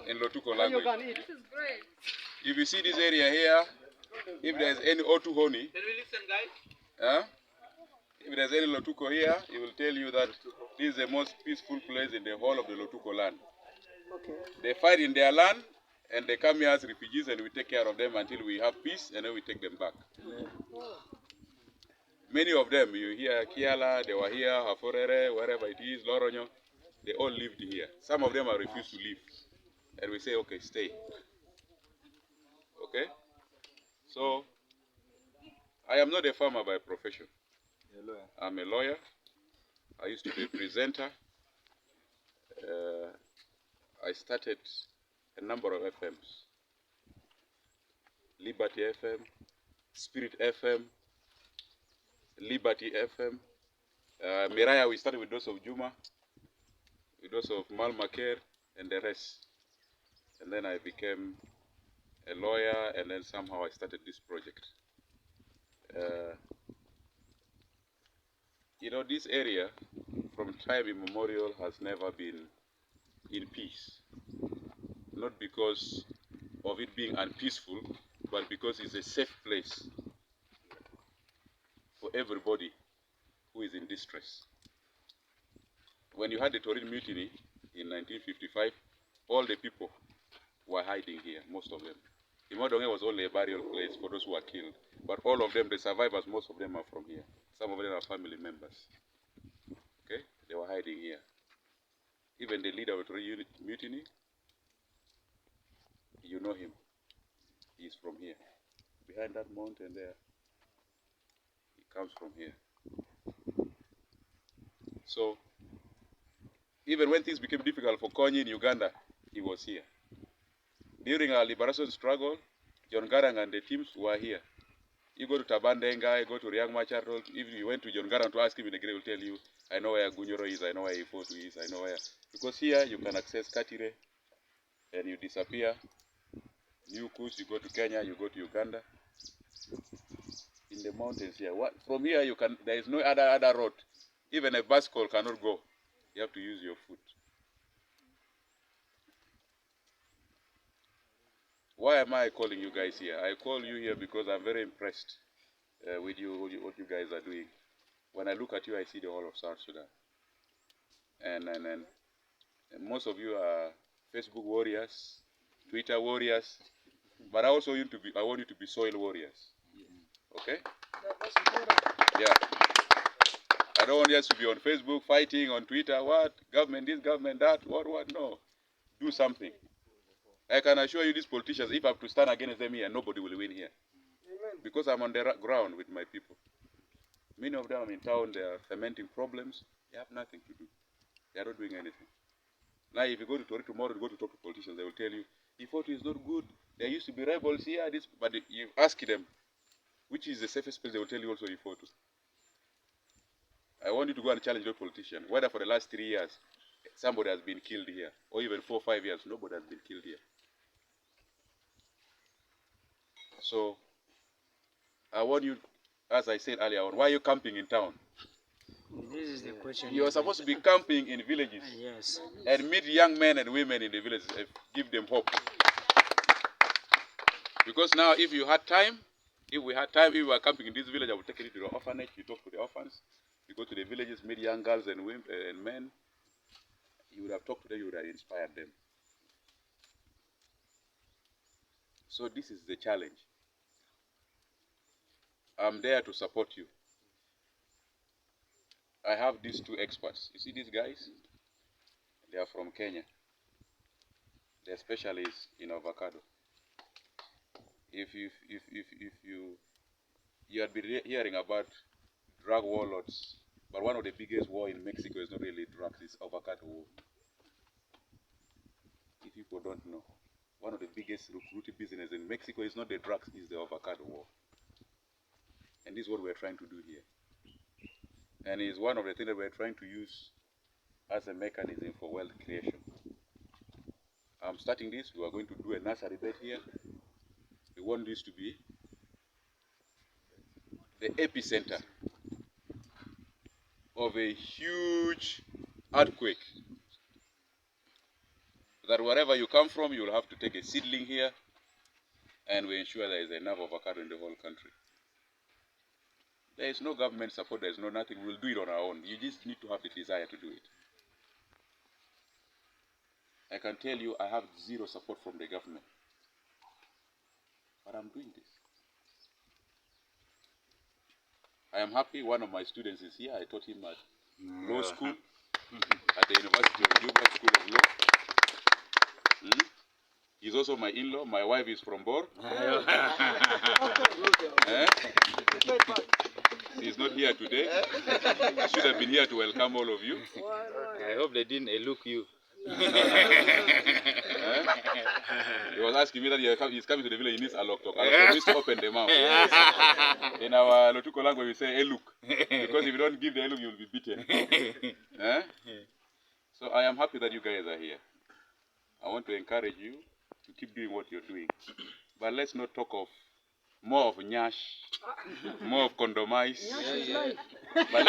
in Lotuko language. This is great. If you see this area here, if there's any Otu honey, can we listen, guys? If there's any Lotuko here, he will tell you that this is the most peaceful place in the whole of the Lotuko land. Okay. They fight in their land, and they come here as refugees, and we take care of them until we have peace, and then we take them back. Many of them, you hear Kiala, they were here, Haforere, wherever it is, Loronyo, they all lived here. Some of them have refused to leave. And we say, okay, stay. Okay? So, I am not a farmer by profession. I'm a lawyer. I used to be a presenter. I started a number of FMs. Liberty FM, Spirit FM, Liberty FM. Miraya, we started with those of Juma, with those of Mal Maker, and the rest. And then I became a lawyer, and then somehow I started this project. You know, this area, from time immemorial, has never been in peace. Not because of it being unpeaceful, but because it's a safe place for everybody who is in distress. When you had the Turin Mutiny in 1955, all the people were hiding here, most of them. Imodonge was only a burial place for those who were killed. But all of them, the survivors, most of them are from here. Some of them are family members. Okay? They were hiding here. Even the leader of the Turin Mutiny, you know him. He's from here. Behind that mountain there. He comes from here. So, even when things became difficult for Konyi in Uganda, he was here. During our liberation struggle, John Garang and the teams were here. You go to Tabandenga, you go to Riang Machar, if you went to John Garang to ask him in the grave, he will tell you, I know where Gunyoro is, I know where Ifotu is, I know where. Because here you can access Katire, and you disappear. New Kus, you go to Kenya, you go to Uganda. In the mountains here. From here, you can. There is no other road. Even a bicycle cannot go. You have to use your foot. Why am I calling you guys here? I call you here because I'm very impressed with you, what you guys are doing. When I look at you, I see the whole of South Sudan. And most of you are Facebook warriors, Twitter warriors, but I also want you to be soil warriors. Okay? Yeah. I don't want you to be on Facebook fighting, on Twitter, what? Government this, government that, what, no. Do something. I can assure you these politicians, if I have to stand against them here, nobody will win here. Amen. Because I'm on the ground with my people. Many of them in town, they are fermenting problems. They have nothing to do. They are not doing anything. Now, if you go to Tori tomorrow, you go to talk to politicians, they will tell you, Ifotu is not good. There used to be rebels here, but you ask them, which is the safest place, they will tell you also Ifotu. I want you to go and challenge your politician. Whether for the last 3 years, somebody has been killed here, or even 4 or 5 years, nobody has been killed here. So, I want you, as I said earlier on, why are you camping in town? This is the question. You're supposed to be camping in villages. Yes. And meet young men and women in the villages and give them hope. Because now, if you had time, if we were camping in this village, I would take it to the orphanage. You talk to the orphans. You go to the villages, meet young girls and women and men. You would have talked to them, you would have inspired them. So this is the challenge. I'm there to support you. I have these two experts. You see these guys? They are from Kenya. They're specialists in avocado. If you had been hearing about drug warlords, but one of the biggest war in Mexico is not really drugs, it's avocado war. If people don't know, one of the biggest recruiting business in Mexico is not the drugs, it's the avocado war. And this is what we're trying to do here. And it's one of the things that we're trying to use as a mechanism for wealth creation. I'm starting this. We are going to do a nursery bed here. We want this to be the epicenter of a huge earthquake that wherever you come from, you will have to take a seedling here, and we ensure there is enough avocado in the whole country. There is no government support, there is no nothing. We'll do it on our own. You just need to have the desire to do it. I can tell you I have zero support from the government, but I'm doing this. I am happy one of my students is here. I taught him at law school, at the University of Juba School of Law. He's also my in-law. My wife is from Bor. He's not here today. I should have been here to welcome all of you. I hope they didn't look you. He was asking me that he's coming to the village, he needs aloktok. Aloktok means to open the mouth. In our Lotuko language we say eluk, because if you don't give the eluk, you'll be beaten. So I am happy that you guys are here. I want to encourage you to keep doing what you're doing. But let's not talk of more of nyash, more of condomise. But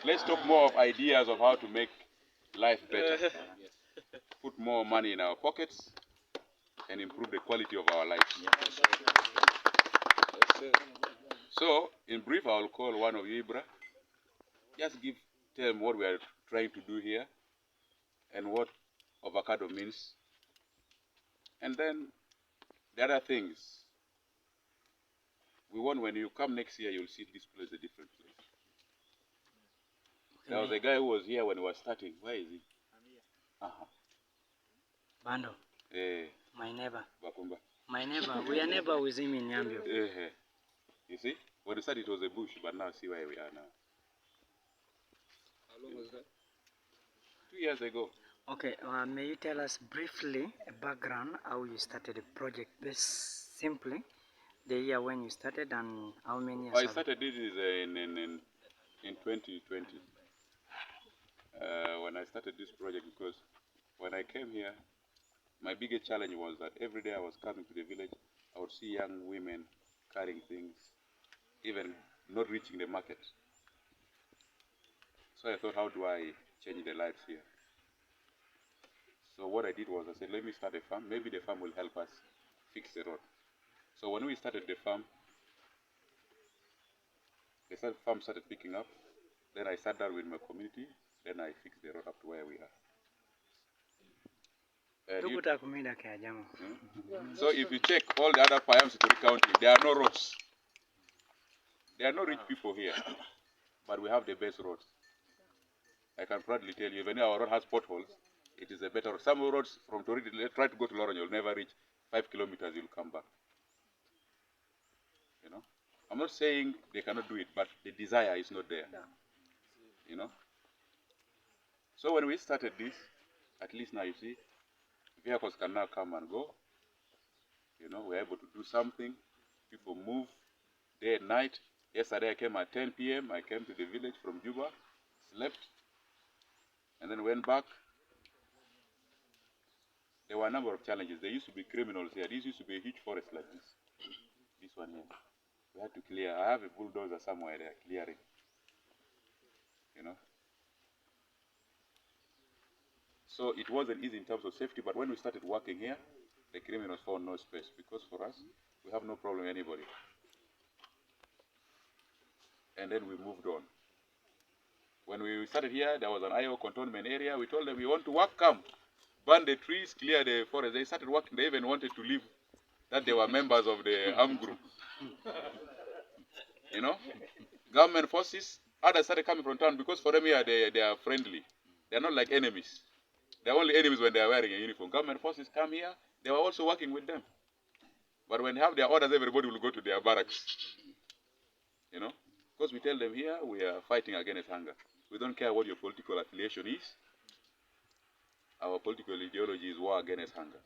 let's talk more of ideas of how to make life better. Put more money in our pockets and improve the quality of our lives. So, in brief, I will call one of you, Ibra. Just tell them what we are trying to do here and what avocado means. And then the other things. We want when you come next year, you'll see this place a different place. Okay. There was a guy who was here when we were starting. Where is he? I'm here. Bando. My neighbor. Bakumba. My neighbor. We are neighbor with him in Yambio. You see? When we started it was a bush, but now see where we are now. How long was that? 2 years ago. Okay, may you tell us briefly a background, how you started the project, this simply, the year when you started and how many years I started this in 2020. When I started this project, because when I came here, my biggest challenge was that every day I was coming to the village, I would see young women carrying things, even not reaching the market. So I thought, how do I change their lives here? So what I did was I said, let me start a farm. Maybe the farm will help us fix the road. So when we started the farm, the farm started picking up. Then I sat down with my community. Then I fixed the road up to where we are. So if you check all the other Payam Security County, there are no roads. There are no rich people here, but we have the best roads. I can proudly tell you, even though our road has potholes, it is a better road. Some roads from Toriti, try to go to Lauren, you'll never reach 5 kilometers, you'll come back. You know? I'm not saying they cannot do it, but the desire is not there. You know? So when we started this, at least now you see, vehicles can now come and go. You know, we're able to do something. People move day and night. Yesterday I came at 10 p.m. I came to the village from Juba, slept, and then went back. There were a number of challenges. There used to be criminals here. This used to be a huge forest like this. This one here. We had to clear. I have a bulldozer somewhere there clearing. You know. So it wasn't easy in terms of safety, but when we started working here, the criminals found no space, because for us, we have no problem with anybody. And then we moved on. When we started here, there was an IO cantonment area. We told them, we want to work, come. Burn the trees, clear the forest. They started working. They even wanted to leave, that they were members of the armed group. You know? Government forces, others started coming from town, because for them here, they are friendly. They are not like enemies. They are only enemies when they are wearing a uniform. Government forces come here, they were also working with them. But when they have their orders, everybody will go to their barracks. You know? Because we tell them here, we are fighting against hunger. We don't care what your political affiliation is. Our political ideology is war against hunger.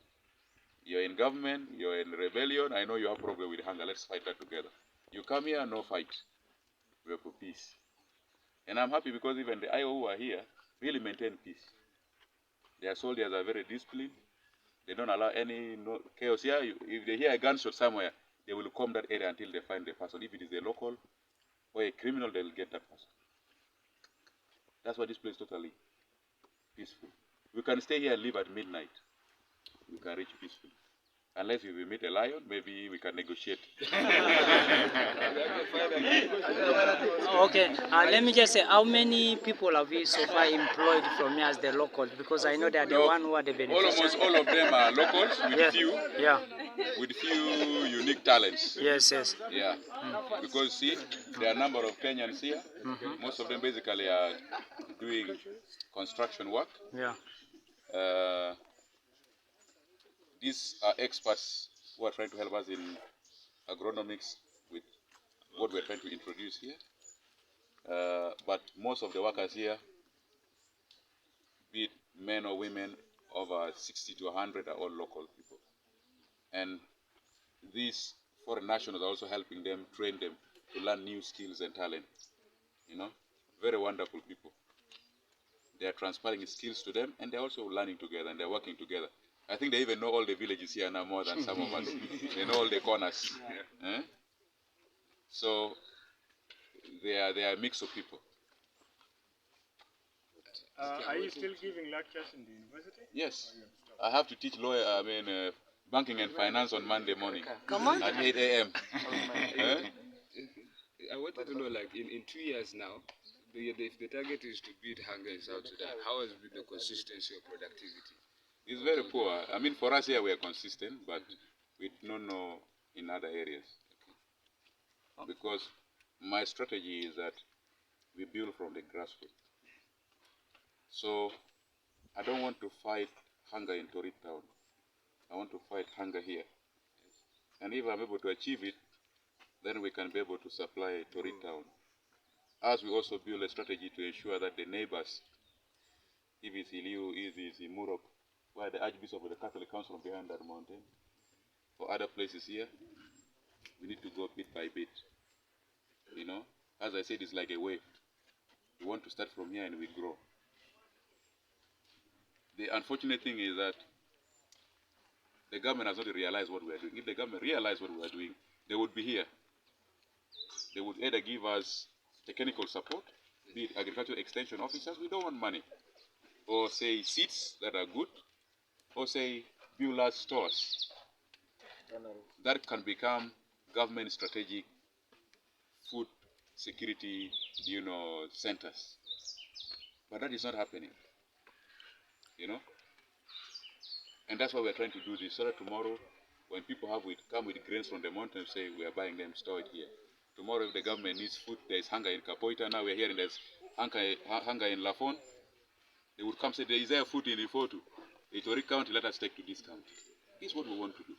You're in government, you're in rebellion, I know you have a problem with hunger, let's fight that together. You come here, no fight. We're for peace. And I'm happy because even the IO who are here really maintain peace. Their soldiers are very disciplined. They don't allow any chaos here. If they hear a gunshot somewhere, they will comb that area until they find the person. If it is a local or a criminal, they will get that person. That's why this place is totally peaceful. We can stay here and leave at midnight. We can reach peacefully. Unless if we meet a lion, maybe we can negotiate. Okay, let me just say, how many people have you so far employed from here as the locals? Because I know they are the one who are the beneficiaries. Almost all of them are locals with Yeah. few unique talents. Yes, yes. Yeah, because see, there are a number of Kenyans here. Most of them basically are doing construction work. Yeah. These are experts who are trying to help us in agronomics with what we're trying to introduce here. But most of the workers here, be it men or women, over 60 to 100 are all local people. And these foreign nationals are also helping them, train them to learn new skills and talent. You know, very wonderful people. They are transferring skills to them, and they're also learning together, and they're working together. I think they even know all the villages here now more than some of us. They know all the corners. Eh? So they are a mix of people. Are you still giving lectures in the university? Yes, I have to teach banking and finance on Monday morning. Come on. At 8 a.m. I wanted to know, like, in 2 years now, if the target is to beat hunger in South Sudan, how has been the consistency of productivity? It's very poor. I mean, for us here we are consistent, but we don't know in other areas. Because my strategy is that we build from the grassroots. So I don't want to fight hunger in Torit town. I want to fight hunger here. And if I'm able to achieve it, then we can be able to supply Torit town. As we also build a strategy to ensure that the neighbors, if it's Iliu, if it's Murok, where the Archbishop of the Catholic Council behind that mountain, or other places here, we need to go bit by bit. You know, as I said, it's like a wave. We want to start from here and we grow. The unfortunate thing is that the government has not realized what we are doing. If the government realized what we are doing, they would be here. They would either give us technical support, be it agricultural extension officers, we don't want money, or say seeds that are good, or say build large stores that can become government strategic food security, centers. But that is not happening, And that's why we're trying to do this, so that tomorrow, when people come with grains from the mountains, say we are buying them, store it here. Tomorrow, if the government needs food, there's hunger in Kapoita. Now we're hearing there's hunger in Lafon. They would come say, is there food in Ifotu? Itori County, let us take to this county. This is what we want to do.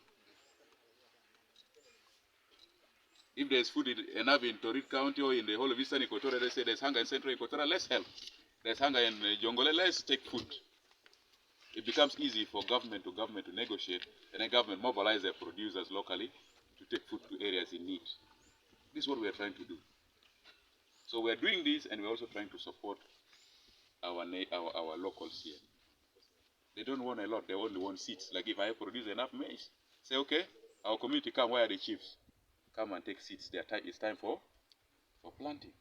If there's food enough in Torit County or in the whole of Eastern Equatorial, they say there's hunger in Central Equatorial, let's help. There's hunger in Jongole, let's take food. It becomes easy for government to negotiate, and then government mobilize their producers locally to take food to areas in need. This is what we are trying to do. So we are doing this, and we're also trying to support our locals here. They don't want a lot, they only want seeds. Like if I produce enough maize, say, okay, our community come, where are the chiefs? Come and take seeds. It's time for planting.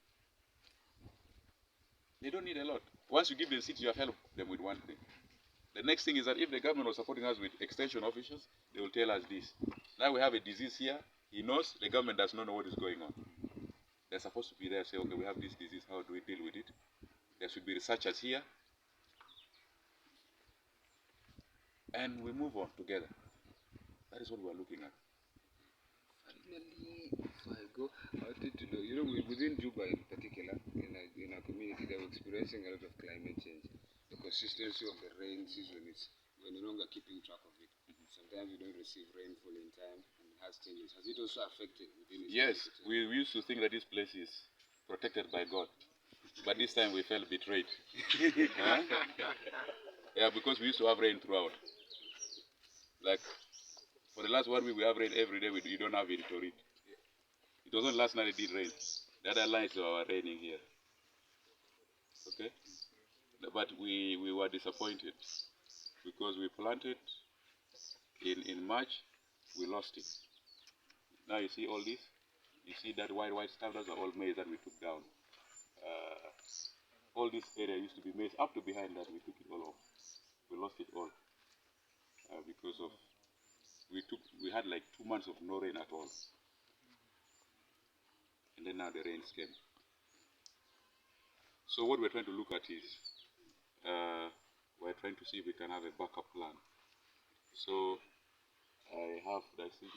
They don't need a lot. Once you give them seeds, you have helped them with one thing. The next thing is that if the government was supporting us with extension officers, they will tell us this. Now we have a disease here. He knows, the government does not know what is going on. They're supposed to be there and say, okay, we have this disease, how do we deal with it? There should be researchers here. And we move on together. That is what we are looking at. Finally, before I go, I wanted to know, within Juba in particular, in our community, they're experiencing a lot of climate change. The consistency of the rain season we're no longer keeping track of it. Sometimes we don't receive rainfall in time, and it has changes. Has it also affected within it? Yes, we used to think that this place is protected by God. But this time we felt betrayed. Huh? Yeah, because we used to have rain throughout. Like, for the last 1 week, we have rain every day. You don't have it to read. It wasn't last night it did rain. The other lines were raining here. Okay? But we were disappointed because we planted in March, we lost it. Now you see all this? You see that white stuff? Those are all maize that we took down. All this area used to be maize. Up to behind that, we took it all off. we lost it all because of we had like 2 months of no rain at all, and then now the rains came. So what we're trying to look at is we're trying to see if we can have a backup plan. So I have, I think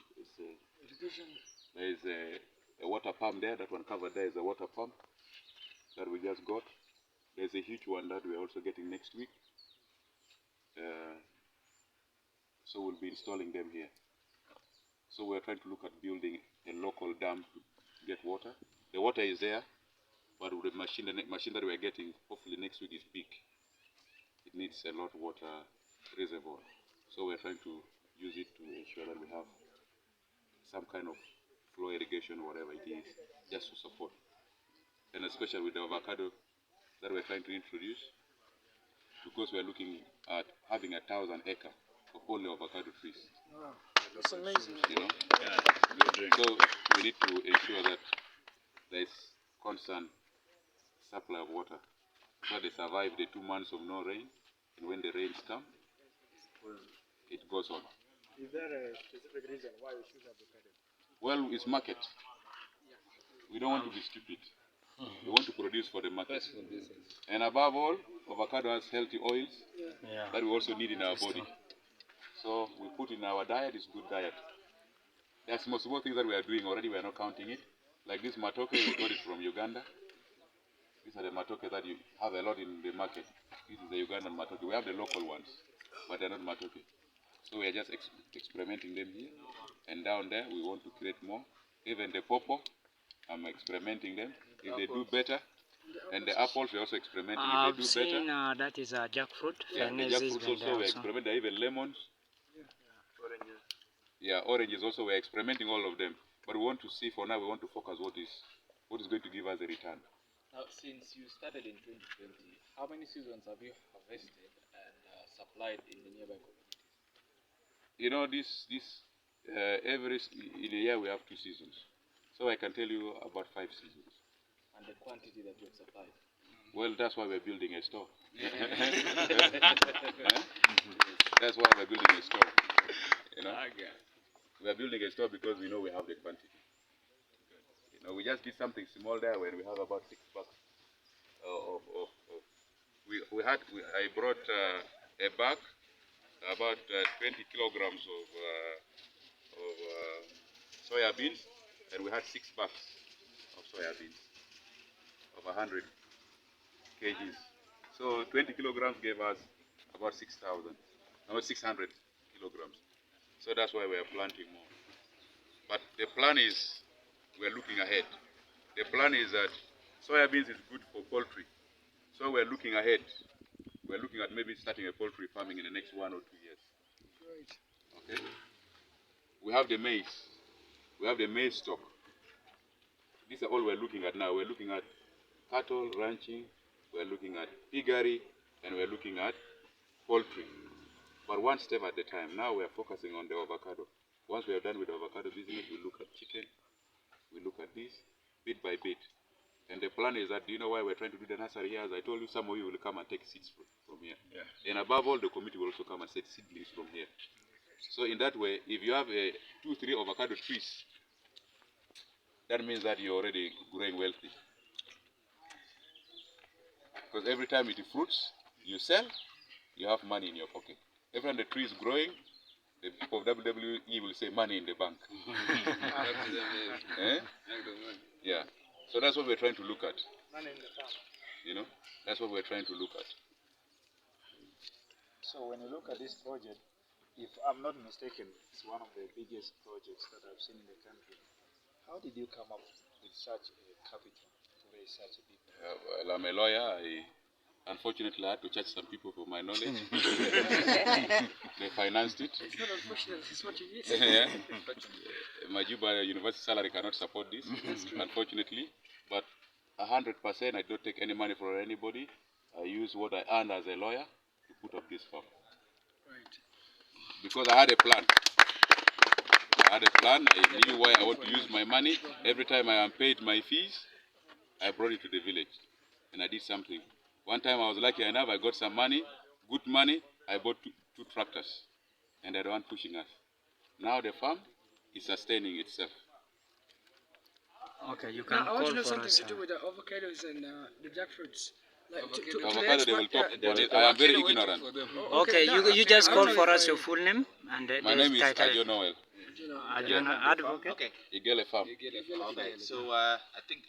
there is a water pump there. That one covered there is a water pump that we just got. There's a huge one that we're also getting next week. So we'll be installing them here. So we're trying to look at building a local dam to get water. The water is there, but with the machine that we're getting, hopefully next week, is big. It needs a lot of water reservoir. So we're trying to use it to ensure that we have some kind of flow irrigation, whatever it is, just to support. And especially with the avocado that we're trying to introduce, because we're looking at having 1,000 acres of only avocado trees. Wow, that's amazing. You know? Yeah. So we need to ensure that there is constant supply of water, so they survive the 2 months of no rain, and when the rains come, it goes on. Is there a specific reason why we should have avocado? Well, it's market. We don't want to be stupid. We want to produce for the market. And above all, avocado has healthy oils that we also need in our body. So we put in our diet, is good diet. There's most of the things that we are doing already, we are not counting it. Like this matoke, we got it from Uganda. These are the matoke that you have a lot in the market. This is the Ugandan matoke. We have the local ones, but they're not matoke. So we are just experimenting them here. And down there, we want to create more. Even the pawpaw, I'm experimenting them. If they do better, and the apples, we're also experimenting. If they do better, that is a jackfruit. yeah, the jackfruits also, we're experimenting. Even lemons. Oranges. Yeah, oranges also, we're experimenting all of them. But we want to see, for now, we want to focus what is going to give us a return. Now, since you started in 2020, how many seasons have you harvested and supplied in the nearby communities? You know, in a year we have 2 seasons. So I can tell you about 5 seasons. And the quantity that you have supplied? Well, that's why we're building a store. That's why we're building a store. You know, we are building a store because we know we have the quantity. You know, we just did something small there when we have about 6 bucks. I brought a bag about 20 kilograms of soya beans, and we had 6 bags of soya beans of 100 kgs. So 20 kilograms gave us about 600 kilograms. So that's why we are planting more. But the plan is, we're looking ahead. The plan is that soya beans is good for poultry. So we're looking ahead. We're looking at maybe starting a poultry farming in the next 1 or 2 years. Great. Okay. We have the maize. We have the maize stock. These are all we're looking at now. We're looking at cattle ranching, we're looking at piggery, and we're looking at poultry. But one step at a time. Now we're focusing on the avocado. Once we are done with the avocado business, we look at chicken, we look at this, bit by bit. And the plan is that, do you know why we're trying to do the nursery here? As I told you, some of you will come and take seeds from here. Yeah. And above all, the community will also come and take seedlings from here. So in that way, if you have 2, 3 avocado trees, that means that you're already growing wealthy. Because every time it fruits, you sell, you have money in your pocket. Every time the tree is growing, the people of WWE will say money in the bank. Eh? Yeah. So that's what we're trying to look at. Money in the farm. You know, that's what we're trying to look at. So when you look at this project, if I'm not mistaken, it's one of the biggest projects that I've seen in the country. How did you come up with such a capital to raise such a big project? Well, I'm a lawyer. Unfortunately, I had to charge some people for my knowledge. They financed it. It's not unfortunate, it's what you did. Yeah. My Juba university salary cannot support this, unfortunately. But 100%, I don't take any money from anybody. I use what I earn as a lawyer to put up this farm. Right. Because I had a plan. I knew why I want to use my money. Every time I am paid my fees, I brought it to the village. And I did something. One time I was lucky enough, I got some money, good money, I bought two tractors, and they're the one pushing us. Now the farm is sustaining itself. Okay, you can Now, I want call to know for something us. to do with the avocados and the jackfruits. Like Avocado, they will talk about it. I am very ignorant. Okay, no, you just call for us I- your full name and My name is title. Ajo Noel. Advocate. Okay. Igele Farm. Okay. So I think